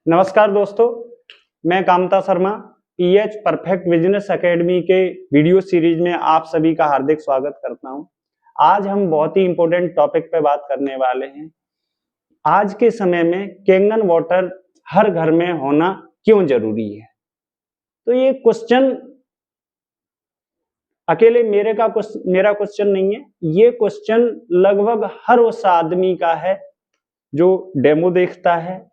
नमस्कार दोस्तों, मैं Kamta Sharma pH perfect business academy के वीडियो सीरीज में आप सभी का हार्दिक स्वागत करता हूं। आज हम बहुत ही इंपॉर्टेंट टॉपिक पे बात करने वाले हैं। आज के समय में कैंगन वाटर हर घर में होना क्यों जरूरी है? तो ये क्वेश्चन अकेले मेरा क्वेश्चन नहीं है, ये क्वेश्चन लगभग हर उस आदमी का है जो डेमो देखता है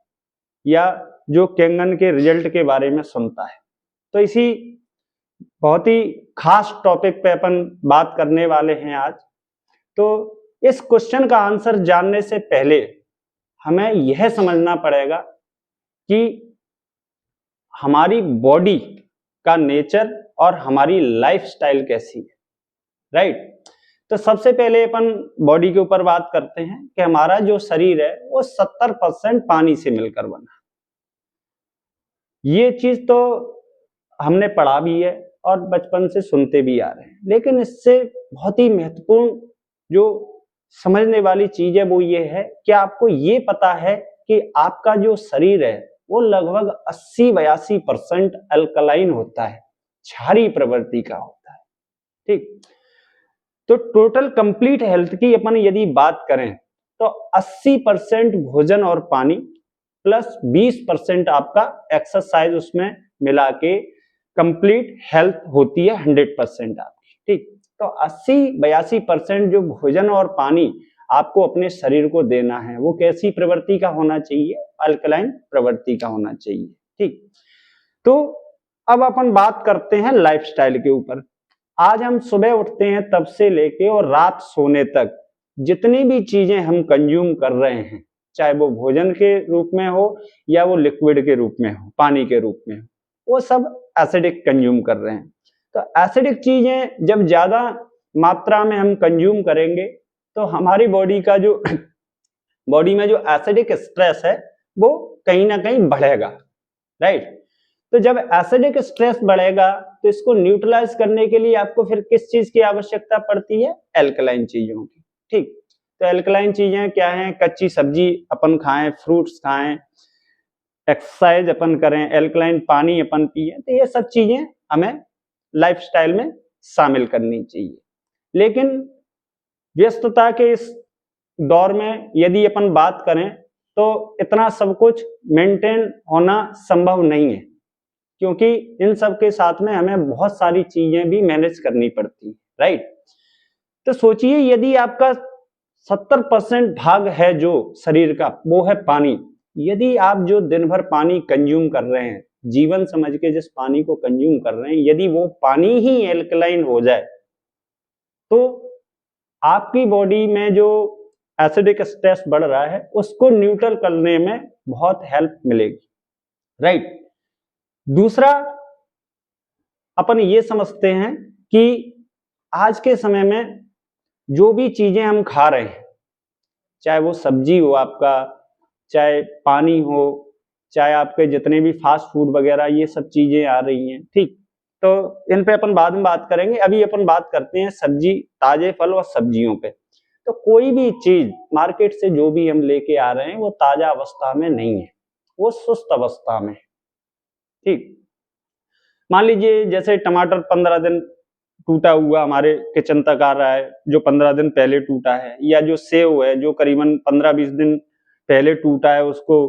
या जो कैंगन के रिजल्ट के बारे में सुनता है। तो इसी बहुत ही खास टॉपिक पे अपन बात करने वाले हैं आज। तो इस क्वेश्चन का आंसर जानने से पहले हमें यह समझना पड़ेगा कि हमारी बॉडी का नेचर और हमारी लाइफस्टाइल कैसी है, राइट? तो सबसे पहले अपन बॉडी के ऊपर बात करते हैं कि हमारा जो शरीर है वो 70% पानी से मिलकर बना है। ये चीज तो हमने पढ़ा भी है और बचपन से सुनते भी आ रहे हैं, लेकिन इससे बहुत ही महत्वपूर्ण जो समझने वाली चीज है वो ये है कि आपको ये पता है कि आपका जो शरीर है वो लगभग 80-82% अल्कलाइन होता है, क्षारीय प्रवृत्ति का होता है। ठीक, तो टोटल कंप्लीट हेल्थ की अपन यदि बात करें तो 80% भोजन और पानी प्लस 20% आपका एक्सरसाइज उसमें मिला के कंप्लीट हेल्थ होती है 100% आपकी। ठीक, तो 80-82% जो भोजन और पानी आपको अपने शरीर को देना है वो कैसी प्रवृत्ति का होना चाहिए? अल्कलाइन प्रवृत्ति का होना चाहिए। ठीक, तो अब अपन बात करते हैं लाइफस्टाइल के ऊपर। आज हम सुबह उठते हैं तब से लेके और रात सोने तक जितनी भी चीजें हम कंज्यूम कर रहे हैं, चाहे वो भोजन के रूप में हो या वो लिक्विड के रूप में हो, पानी के रूप में हो, वो सब एसिडिक कंज्यूम कर रहे हैं। तो एसिडिक चीजें जब ज्यादा मात्रा में हम कंज्यूम करेंगे तो हमारी बॉडी का जो बॉडी में जो एसिडिक स्ट्रेस है वो कहीं ना कहीं बढ़ेगा, राइट? तो जब एसिडिक स्ट्रेस बढ़ेगा तो इसको न्यूट्रलाइज करने के लिए आपको फिर किस चीज की आवश्यकता पड़ती है? एल्कलाइन चीजों की। ठीक, तो एल्कलाइन चीजें क्या हैं? कच्ची सब्जी अपन खाएं, फ्रूट्स खाएं, एक्सरसाइज अपन करें, एल्कलाइन पानी अपन पिए, तो ये सब चीजें हमें लाइफस्टाइल में शामिल करनी चाहिए। लेकिन व्यस्तता के इस दौर में यदि अपन बात करें तो इतना सब कुछ मेंटेन होना संभव नहीं है, क्योंकि इन सब के साथ में हमें बहुत सारी चीजें भी मैनेज करनी पड़ती है, राइट? तो सोचिए यदि आपका 70% भाग है जो शरीर का वो है पानी, यदि आप जो दिन भर पानी कंज्यूम कर रहे हैं, जीवन समझ के जिस पानी को कंज्यूम कर रहे हैं, यदि वो पानी ही एल्कलाइन हो जाए तो आपकी बॉडी में जो एसिडिक स्ट्रेस बढ़ रहा है उसको न्यूट्रल करने में बहुत हेल्प मिलेगी, राइट? दूसरा, अपन ये समझते हैं कि आज के समय में जो भी चीजें हम खा रहे हैं, चाहे वो सब्जी हो आपका, चाहे पानी हो, चाहे आपके जितने भी फास्ट फूड वगैरह ये सब चीजें आ रही हैं, ठीक, तो इन पे अपन बाद में बात करेंगे। अभी अपन बात करते हैं सब्जी, ताजे फल और सब्जियों पे। तो कोई भी चीज मार्केट से जो भी हम लेके आ रहे हैं वो ताजा अवस्था में नहीं है, वो सुस्त अवस्था में है। ठीक, मान लीजिए जैसे टमाटर 15 दिन टूटा हुआ हमारे किचन तक आ रहा है, जो 15 दिन पहले टूटा है, या जो सेव है जो करीबन 15-20 दिन पहले टूटा है, उसको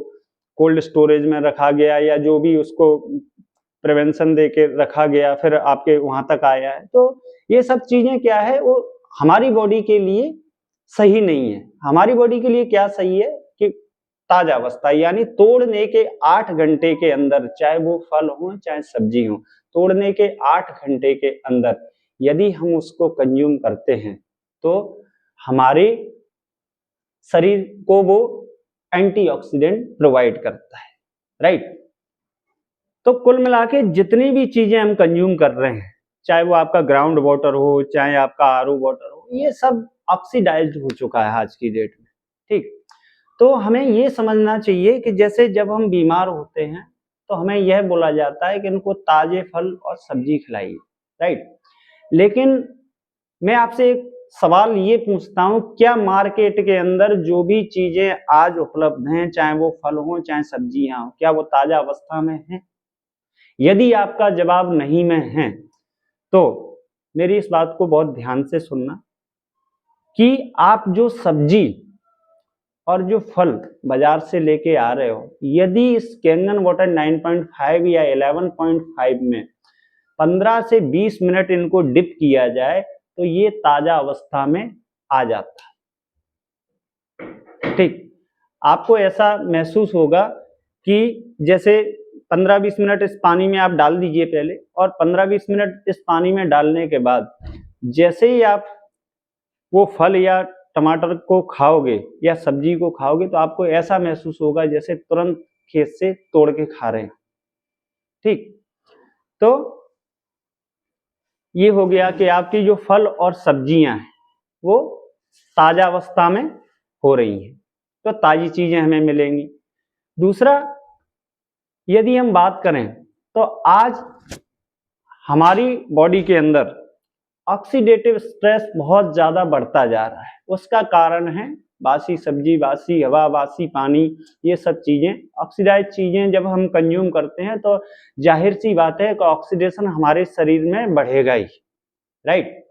कोल्ड स्टोरेज में रखा गया या जो भी उसको प्रिवेंशन दे के रखा गया फिर आपके वहां तक आया है, तो ये सब चीजें क्या है, वो हमारी बॉडी के लिए सही नहीं है। हमारी बॉडी के लिए क्या सही है कि ताजा अवस्था, यानी तोड़ने के 8 घंटे के अंदर, चाहे वो फल हो चाहे सब्जी हो, तोड़ने के 8 घंटे के अंदर यदि हम उसको कंज्यूम करते हैं तो हमारे शरीर को वो एंटीऑक्सीडेंट प्रोवाइड करता है, राइट? तो कुल मिला के जितनी भी चीजें हम कंज्यूम कर रहे हैं, चाहे वो आपका ग्राउंड वाटर हो, चाहे आपका आरओ वाटर हो, ये सब ऑक्सीडाइज्ड हो चुका है आज की डेट में। ठीक, तो हमें ये समझना चाहिए कि जैसे जब हम बीमार होते हैं तो हमें यह बोला जाता है कि इनको ताजे फल और सब्जी खिलाइए, राइट? लेकिन मैं आपसे एक सवाल ये पूछता हूं, क्या मार्केट के अंदर जो भी चीजें आज उपलब्ध हैं, चाहे वो फल हो चाहे सब्जियां हो, क्या वो ताजा अवस्था में हैं? यदि आपका जवाब नहीं में है तो मेरी इस बात को बहुत ध्यान से सुनना कि आप जो सब्जी और जो फल बाजार से लेके आ रहे हो, यदि इस कैंगन वाटर 9.5 या 11.5 में 15 से 20 मिनट इनको डिप किया जाए तो ये ताजा अवस्था में आ जाता है। ठीक, आपको ऐसा महसूस होगा कि जैसे 15-20 मिनट इस पानी में आप डाल दीजिए पहले, और 15-20 मिनट इस पानी में डालने के बाद जैसे ही आप वो फल या टमाटर को खाओगे या सब्जी को खाओगे तो आपको ऐसा महसूस होगा जैसे तुरंत खेत से तोड़ के खा रहे हैं। ठीक, तो ये हो गया कि आपकी जो फल और सब्जियां हैं वो ताजा अवस्था में हो रही हैं, तो ताजी चीजें हमें मिलेंगी। दूसरा, यदि हम बात करें तो आज हमारी बॉडी के अंदर ऑक्सीडेटिव स्ट्रेस बहुत ज्यादा बढ़ता जा रहा है। उसका कारण है बासी सब्जी, बासी हवा, बासी पानी, ये सब चीजें, ऑक्सीडाइज चीजें जब हम कंज्यूम करते हैं तो जाहिर सी बात है कि ऑक्सीडेशन हमारे शरीर में बढ़ेगा ही, राइट।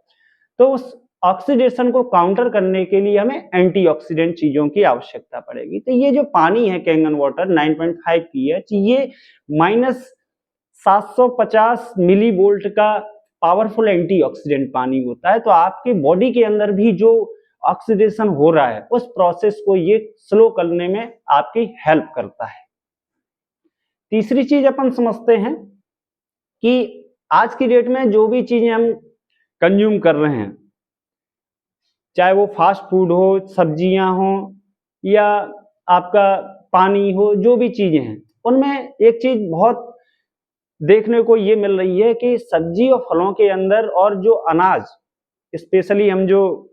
तो उस ऑक्सीडेशन को काउंटर करने के लिए हमें एंटीऑक्सीडेंट चीजों की आवश्यकता पड़ेगी। तो ये जो पानी है कैंगन वाटर 9.5 pH, ये -750 मिली वोल्ट का पावरफुल एंटीऑक्सीडेंट पानी होता है। तो आपके बॉडी के अंदर भी जो ऑक्सीडेशन हो रहा है उस प्रोसेस को ये स्लो करने में आपकी हेल्प करता है। तीसरी चीज अपन समझते हैं कि आज की डेट में जो भी चीजें हम कंज्यूम कर रहे हैं, चाहे वो फास्ट फूड हो, सब्जियां हो या आपका पानी हो, जो भी चीजें हैं, उनमें एक चीज बहुत देखने को ये मिल रही है कि सब्जी और फलों के अंदर और जो अनाज, स्पेशली हम जो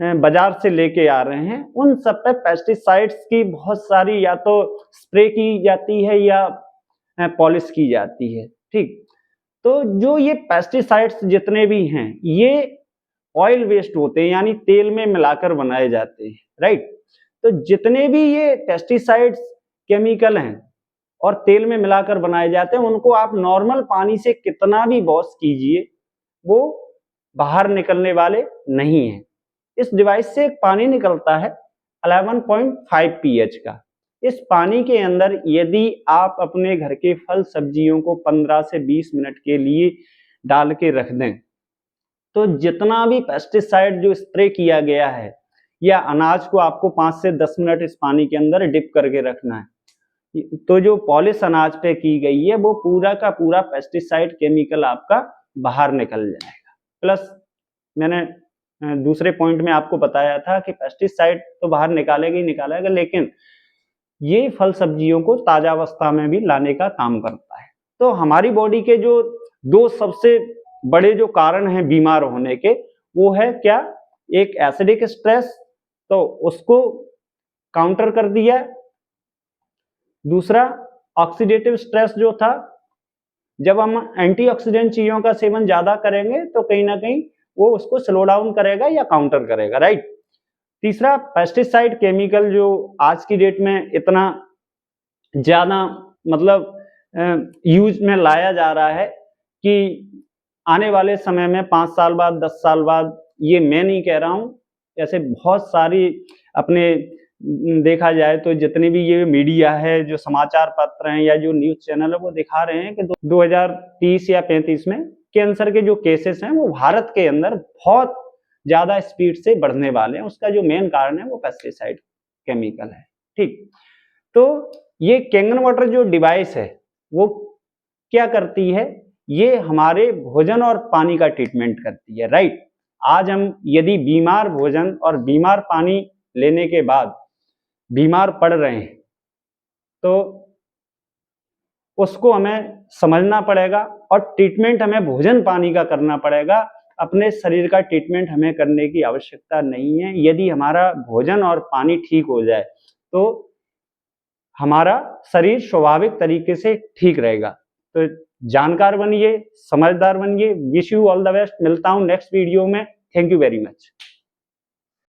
बाजार से लेके आ रहे हैं, उन सब पे पेस्टिसाइड्स की बहुत सारी या तो स्प्रे की जाती है या पॉलिश की जाती है। ठीक, तो जो ये पेस्टिसाइड्स जितने भी हैं ये ऑयल वेस्ट होते हैं, यानी तेल में मिलाकर बनाए जाते हैं, राइट। तो जितने भी ये पेस्टिसाइड्स केमिकल हैं और तेल में मिलाकर बनाए जाते हैं, उनको आप नॉर्मल पानी से कितना भी वॉश कीजिए वो बाहर निकलने वाले नहीं है। इस डिवाइस से एक पानी निकलता है 11.5 pH का। इस पानी के अंदर यदि आप अपने घर के फल सब्जियों को 15 से 20 मिनट के लिए डाल के रख दें तो जितना भी पेस्टिसाइड जो स्प्रे किया गया है, या अनाज को आपको 5 से 10 मिनट इस पानी के अंदर डिप करके रखना है, तो जो पॉलिश अनाज पे की गई है वो पूरा का पूरा पेस्टिसाइड केमिकल आपका बाहर निकल जाएगा। प्लस मैंने दूसरे पॉइंट में आपको बताया था कि पेस्टिसाइड तो बाहर निकालेगा ही निकालेगा, लेकिन ये फल सब्जियों को ताजा अवस्था में भी लाने का काम करता है। तो हमारी बॉडी के जो दो सबसे बड़े जो कारण हैं बीमार होने के, वो है क्या, एक एसिडिक स्ट्रेस, तो उसको काउंटर कर दिया। दूसरा ऑक्सीडेटिव स्ट्रेस जो था, जब हम एंटीऑक्सीडेंट चीजों का सेवन ज्यादा करेंगे तो कहीं ना कहीं वो उसको स्लो डाउन करेगा या काउंटर करेगा, राइट। तीसरा पेस्टिसाइड केमिकल जो आज की डेट में इतना ज्यादा मतलब यूज में लाया जा रहा है कि आने वाले समय में 5 साल बाद, 10 साल बाद, ये मैं नहीं कह रहा हूं, ऐसे बहुत सारी अपने देखा जाए तो जितने भी ये मीडिया है, जो समाचार पत्र हैं या जो न्यूज चैनल है, वो दिखा रहे हैं कि 2030 या 35 में कैंसर के जो केसेस हैं वो भारत के अंदर बहुत ज्यादा स्पीड से बढ़ने वाले हैं। उसका जो मेन कारण है वो पेस्टिसाइड केमिकल है। ठीक, तो ये कैंगन वाटर जो डिवाइस है वो क्या करती है, ये हमारे भोजन और पानी का ट्रीटमेंट करती है, राइट। आज हम यदि बीमार भोजन और बीमार पानी लेने के बाद बीमार पड़ रहे हैं तो उसको हमें समझना पड़ेगा और ट्रीटमेंट हमें भोजन पानी का करना पड़ेगा। अपने शरीर का ट्रीटमेंट हमें करने की आवश्यकता नहीं है। यदि हमारा भोजन और पानी ठीक हो जाए तो हमारा शरीर स्वाभाविक तरीके से ठीक रहेगा। तो जानकार बनिए, समझदार बनिए। Wish you all the best. मिलता हूं नेक्स्ट वीडियो में। Thank you very much.